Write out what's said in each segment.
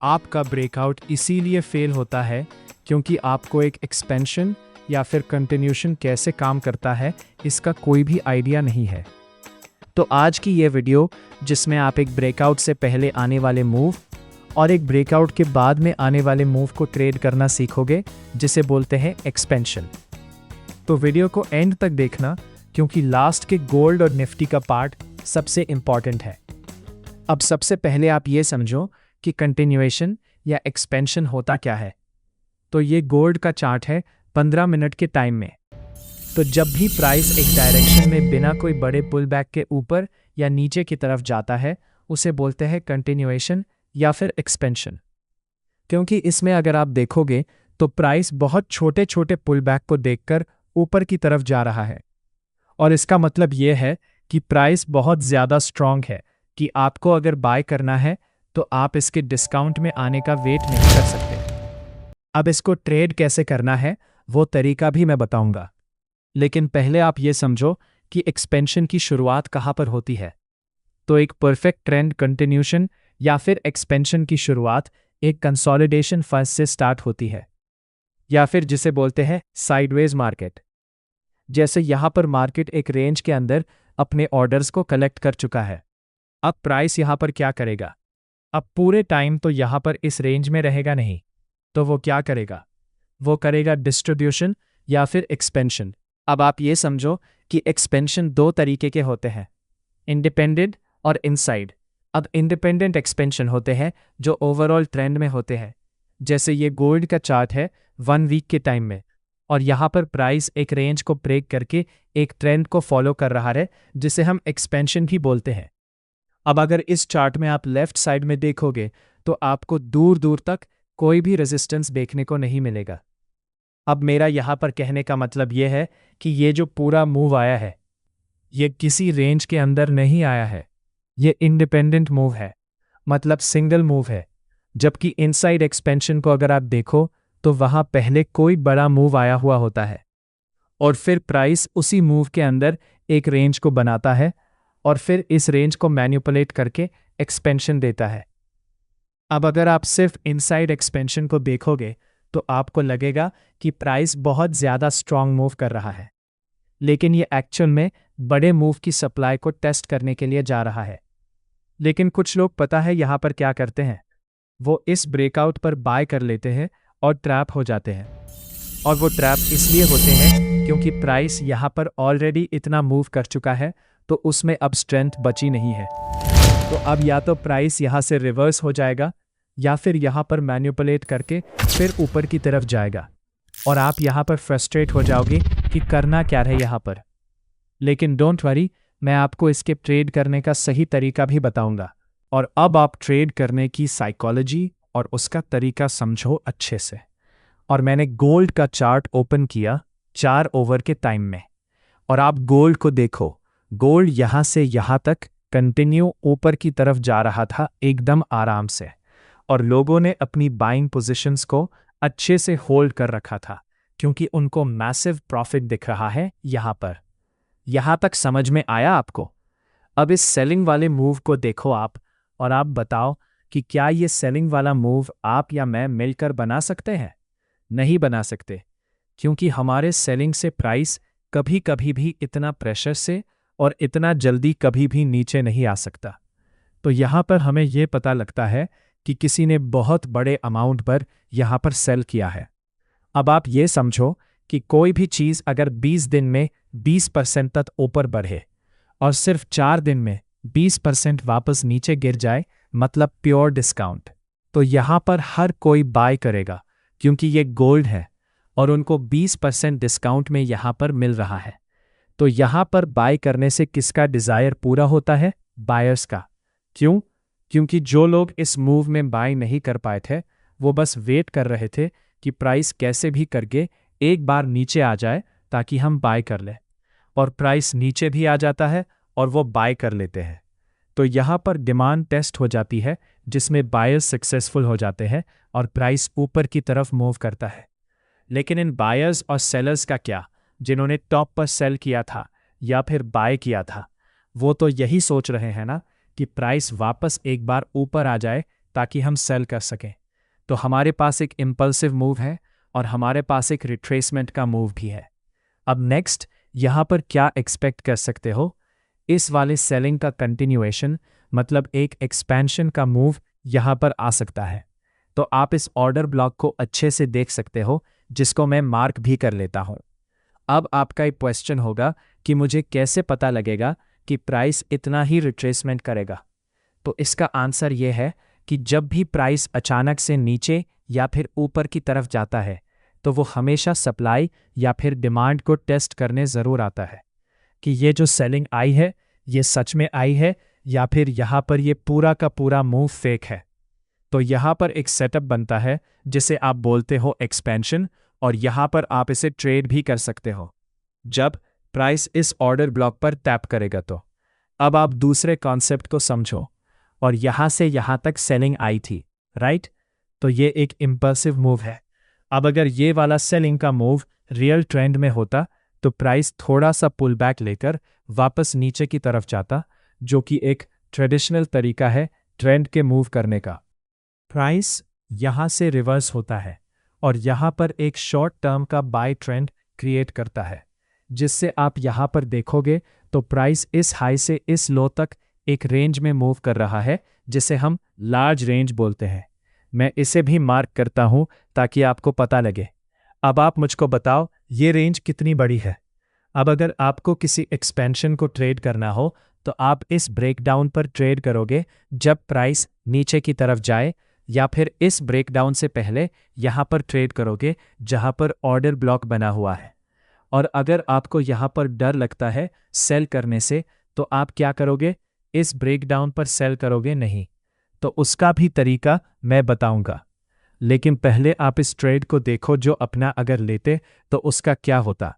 आपका ब्रेकआउट इसीलिए फेल होता है क्योंकि आपको एक एक्सपेंशन या फिर कंटिन्यूशन कैसे काम करता है इसका कोई भी आइडिया नहीं है। तो आज की ये वीडियो जिसमें आप एक ब्रेकआउट से पहले आने वाले मूव और एक ब्रेकआउट के बाद में आने वाले मूव को ट्रेड करना सीखोगे, जिसे बोलते हैं एक्सपेंशन। तो वीडियो को एंड तक देखना क्योंकि लास्ट के गोल्ड और निफ्टी का पार्ट सबसे इंपॉर्टेंट है। अब सबसे पहले आप ये समझो कि कंटिन्यूएशन या एक्सपेंशन होता क्या है। तो ये गोल्ड का चार्ट है 15 मिनट के टाइम में। तो जब भी प्राइस एक डायरेक्शन में बिना कोई बड़े पुल बैक के ऊपर या नीचे की तरफ जाता है, उसे बोलते हैं कंटिन्यूएशन या फिर एक्सपेंशन। क्योंकि इसमें अगर आप देखोगे तो प्राइस बहुत छोटे छोटे पुल बैक को देखकर ऊपर की तरफ जा रहा है, और इसका मतलब यह है कि प्राइस बहुत ज़्यादा स्ट्रांग है कि आपको अगर बाय करना है तो आप इसके डिस्काउंट में आने का वेट नहीं कर सकते। अब इसको ट्रेड कैसे करना है वो तरीका भी मैं बताऊंगा, लेकिन पहले आप ये समझो कि एक्सपेंशन की शुरुआत कहाँ पर होती है। तो एक परफेक्ट ट्रेंड कंटिन्यूशन या फिर एक्सपेंशन की शुरुआत एक कंसोलिडेशन फेज से स्टार्ट होती है, या फिर जिसे बोलते हैं साइडवेज मार्केट। जैसे यहां पर मार्केट एक रेंज के अंदर अपने ऑर्डर्स को कलेक्ट कर चुका है। अब प्राइस यहां पर क्या करेगा? अब पूरे टाइम तो यहां पर इस रेंज में रहेगा नहीं, तो वो क्या करेगा? वो करेगा डिस्ट्रीब्यूशन या फिर एक्सपेंशन। अब आप ये समझो कि एक्सपेंशन दो तरीके के होते हैं, इंडिपेंडेंट और इनसाइड। अब इंडिपेंडेंट एक्सपेंशन होते हैं जो ओवरऑल ट्रेंड में होते हैं। जैसे ये गोल्ड का चार्ट है 1 वीक के टाइम में, और यहाँ पर प्राइस एक रेंज को ब्रेक करके एक ट्रेंड को फॉलो कर रहा है, जिसे हम एक्सपेंशन भी बोलते हैं। अब अगर इस चार्ट में आप लेफ्ट साइड में देखोगे तो आपको दूर दूर तक कोई भी रेजिस्टेंस देखने को नहीं मिलेगा। अब मेरा यहाँ पर कहने का मतलब यह है कि ये जो पूरा मूव आया है ये किसी रेंज के अंदर नहीं आया है, ये इंडिपेंडेंट मूव है, मतलब सिंगल मूव है। जबकि इनसाइड एक्सपेंशन को अगर आप देखो तो वहां पहले कोई बड़ा मूव आया हुआ होता है, और फिर प्राइस उसी मूव के अंदर एक रेंज को बनाता है और फिर इस रेंज को मैनिपुलेट करके एक्सपेंशन देता है। अब अगर आप सिर्फ इनसाइड एक्सपेंशन को देखोगे तो आपको लगेगा कि प्राइस बहुत ज़्यादा स्ट्रांग मूव कर रहा है, लेकिन ये एक्चुअल में बड़े मूव की सप्लाई को टेस्ट करने के लिए जा रहा है। लेकिन कुछ लोग पता है यहाँ पर क्या करते हैं, वो इस ब्रेकआउट पर बाय कर लेते हैं और ट्रैप हो जाते हैं। और वो ट्रैप इसलिए होते हैं क्योंकि प्राइस यहाँ पर ऑलरेडी इतना मूव कर चुका है, तो उसमें अब स्ट्रेंथ बची नहीं है। तो अब या तो प्राइस यहाँ से रिवर्स हो जाएगा या फिर यहाँ पर मैनिपुलेट करके फिर ऊपर की तरफ जाएगा, और आप यहाँ पर फ्रस्ट्रेट हो जाओगे कि करना क्या है यहाँ पर। लेकिन डोंट वरी, मैं आपको इसके ट्रेड करने का सही तरीका भी बताऊंगा। और अब आप ट्रेड करने की साइकोलॉजी और उसका तरीका समझो अच्छे से। और मैंने गोल्ड का चार्ट ओपन किया 4 ओवर के टाइम में, और आप गोल्ड को देखो। गोल्ड यहाँ से यहाँ तक कंटिन्यू ऊपर की तरफ जा रहा था एकदम आराम से, और लोगों ने अपनी बाइंग पोजीशंस को अच्छे से होल्ड कर रखा था क्योंकि उनको मैसिव प्रॉफिट दिख रहा है यहाँ पर। यहाँ तक समझ में आया आपको? अब इस सेलिंग वाले मूव को देखो आप, और आप बताओ कि क्या ये सेलिंग वाला मूव आप या मैं मिलकर बना सकते हैं? नहीं बना सकते, क्योंकि हमारे सेलिंग से प्राइस कभी कभी भी इतना प्रेशर से और इतना जल्दी कभी भी नीचे नहीं आ सकता। तो यहाँ पर हमें यह पता लगता है कि किसी ने बहुत बड़े अमाउंट पर यहाँ पर सेल किया है। अब आप ये समझो कि कोई भी चीज़ अगर 20 दिन में 20% तक ऊपर बढ़े और सिर्फ 4 दिन में 20% वापस नीचे गिर जाए, मतलब प्योर डिस्काउंट, तो यहाँ पर हर कोई बाय करेगा क्योंकि ये गोल्ड है और उनको 20% डिस्काउंट में यहाँ पर मिल रहा है। तो यहाँ पर बाय करने से किसका डिज़ायर पूरा होता है? बायर्स का। क्यों? क्योंकि जो लोग इस मूव में बाय नहीं कर पाए थे वो बस वेट कर रहे थे कि प्राइस कैसे भी करके एक बार नीचे आ जाए ताकि हम बाय कर लें, और प्राइस नीचे भी आ जाता है और वो बाय कर लेते हैं। तो यहाँ पर डिमांड टेस्ट हो जाती है जिसमें बायर्स सक्सेसफुल हो जाते हैं और प्राइस ऊपर की तरफ मूव करता है। लेकिन इन बायर्स और सेलर्स का क्या, जिन्होंने टॉप पर सेल किया था या फिर बाय किया था, वो तो यही सोच रहे हैं ना कि प्राइस वापस एक बार ऊपर आ जाए ताकि हम सेल कर सकें। तो हमारे पास एक इम्पल्सिव मूव है और हमारे पास एक रिट्रेसमेंट का मूव भी है। अब नेक्स्ट यहाँ पर क्या एक्सपेक्ट कर सकते हो, इस वाले सेलिंग का कंटिन्यूएशन मतलब एक एक्सपेंशन का मूव यहाँ पर आ सकता है। तो आप इस ऑर्डर ब्लॉक को अच्छे से देख सकते हो, जिसको मैं मार्क भी कर लेता हूँ। अब आपका एक क्वेश्चन होगा कि मुझे कैसे पता लगेगा कि प्राइस इतना ही रिट्रेसमेंट करेगा। तो इसका आंसर ये है कि जब भी प्राइस अचानक से नीचे या फिर ऊपर की तरफ जाता है तो वो हमेशा सप्लाई या फिर डिमांड को टेस्ट करने ज़रूर आता है कि ये जो सेलिंग आई है ये सच में आई है या फिर यहाँ पर ये पूरा का पूरा मूव फेक है। तो यहाँ पर एक सेटअप बनता है जिसे आप बोलते हो एक्सपेंशन, और यहाँ पर आप इसे ट्रेड भी कर सकते हो जब प्राइस इस ऑर्डर ब्लॉक पर टैप करेगा। तो अब आप दूसरे कॉन्सेप्ट को समझो, और यहाँ से यहाँ तक सेलिंग आई थी, राइट? तो ये एक इम्पल्सिव मूव है। अब अगर ये वाला सेलिंग का मूव रियल ट्रेंड में होता तो प्राइस थोड़ा सा पुल बैक लेकर वापस नीचे की तरफ जाता, जो कि एक ट्रेडिशनल तरीका है ट्रेंड के मूव करने का। प्राइस यहाँ से रिवर्स होता है और यहाँ पर एक शॉर्ट टर्म का बाय ट्रेंड क्रिएट करता है, जिससे आप यहाँ पर देखोगे तो प्राइस इस हाई से इस लो तक एक रेंज में मूव कर रहा है, जिसे हम लार्ज रेंज बोलते हैं। मैं इसे भी मार्क करता हूं ताकि आपको पता लगे। अब आप मुझको बताओ ये रेंज कितनी बड़ी है। अब अगर आपको किसी एक्सपेंशन को ट्रेड करना हो तो आप इस ब्रेकडाउन पर ट्रेड करोगे जब प्राइस नीचे की तरफ जाए, या फिर इस ब्रेकडाउन से पहले यहाँ पर ट्रेड करोगे जहाँ पर ऑर्डर ब्लॉक बना हुआ है। और अगर आपको यहाँ पर डर लगता है सेल करने से तो आप क्या करोगे, इस ब्रेकडाउन पर सेल करोगे नहीं। तो उसका भी तरीका मैं बताऊंगा, लेकिन पहले आप इस ट्रेड को देखो जो अपना अगर लेते तो उसका क्या होता।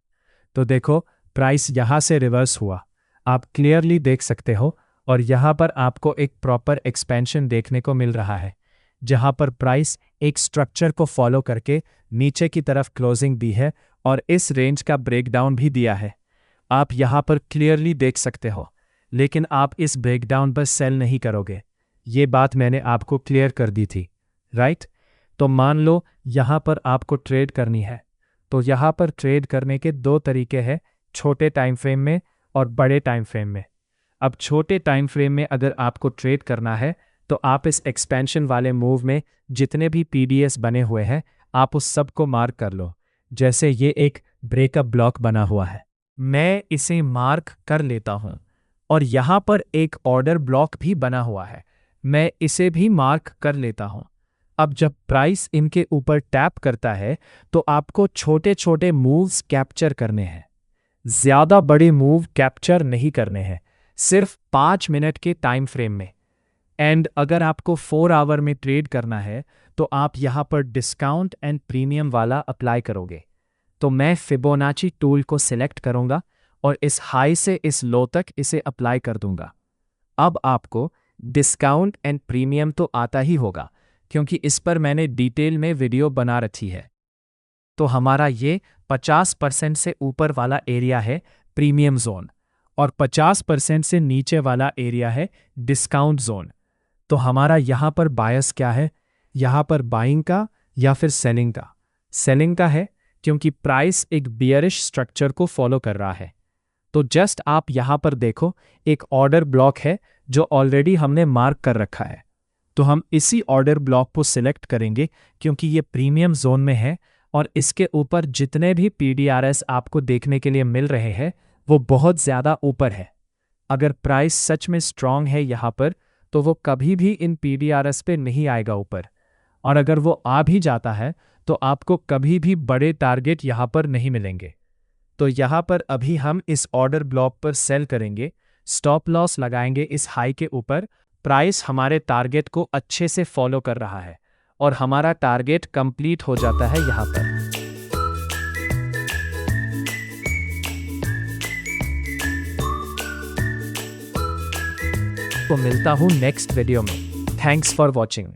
तो देखो प्राइस यहाँ से रिवर्स हुआ, आप क्लियरली देख सकते हो, और यहाँ पर आपको एक प्रॉपर एक्सपेंशन देखने को मिल रहा है जहाँ पर प्राइस एक स्ट्रक्चर को फॉलो करके नीचे की तरफ क्लोजिंग दी है और इस रेंज का ब्रेकडाउन भी दिया है। आप यहाँ पर क्लियरली देख सकते हो, लेकिन आप इस ब्रेकडाउन पर सेल नहीं करोगे। ये बात मैंने आपको क्लियर कर दी थी, राइट? तो मान लो यहाँ पर आपको ट्रेड करनी है, तो यहाँ पर ट्रेड करने के दो तरीके हैं, छोटे टाइम फ्रेम में और बड़े टाइम फ्रेम में। अब छोटे टाइम फ्रेम में अगर आपको ट्रेड करना है तो आप इस एक्सपेंशन वाले मूव में जितने भी पीडीएस बने हुए हैं आप उस सब को मार्क कर लो। जैसे ये एक ब्रेकअप ब्लॉक बना हुआ है, मैं इसे मार्क कर लेता हूँ, और यहाँ पर एक ऑर्डर ब्लॉक भी बना हुआ है, मैं इसे भी मार्क कर लेता हूँ। अब जब प्राइस इनके ऊपर टैप करता है तो आपको छोटे छोटे मूव्स कैप्चर करने हैं, ज़्यादा बड़े मूव कैप्चर नहीं करने हैं, सिर्फ 5 मिनट के टाइम फ्रेम में। एंड अगर आपको 4 आवर में ट्रेड करना है तो आप यहाँ पर डिस्काउंट एंड प्रीमियम वाला अप्लाई करोगे। तो मैं फिबोनाची टूल को सिलेक्ट करूँगा और इस हाई से इस लो तक इसे अप्लाई कर दूंगा। अब आपको डिस्काउंट एंड प्रीमियम तो आता ही होगा क्योंकि इस पर मैंने डिटेल में वीडियो बना रखी है। तो हमारा ये 50% से ऊपर वाला एरिया है प्रीमियम जोन और 50% से नीचे वाला एरिया है डिस्काउंट जोन। तो हमारा यहाँ पर बायस क्या है, यहाँ पर बाइंग का या फिर सेलिंग का? सेलिंग का है क्योंकि प्राइस एक बियरिश स्ट्रक्चर को फॉलो कर रहा है। तो जस्ट आप यहाँ पर देखो एक ऑर्डर ब्लॉक है जो ऑलरेडी हमने मार्क कर रखा है। तो हम इसी ऑर्डर ब्लॉक को सिलेक्ट करेंगे क्योंकि ये प्रीमियम जोन में है और इसके ऊपर जितने भी पीडीआरएस आपको देखने के लिए मिल रहे हैं वो बहुत ज़्यादा ऊपर है। अगर प्राइस सच में स्ट्रांग है यहाँ पर तो वो कभी भी इन पीडीआरएस पे नहीं आएगा ऊपर, और अगर वो आ भी जाता है तो आपको कभी भी बड़े टारगेट यहाँ पर नहीं मिलेंगे। तो यहाँ पर अभी हम इस ऑर्डर ब्लॉक पर सेल करेंगे, स्टॉप लॉस लगाएंगे इस हाई के ऊपर। प्राइस हमारे टारगेट को अच्छे से फॉलो कर रहा है और हमारा टारगेट कंप्लीट हो जाता है यहाँ पर। तो मिलता हूँ नेक्स्ट वीडियो में। Thanks for watching.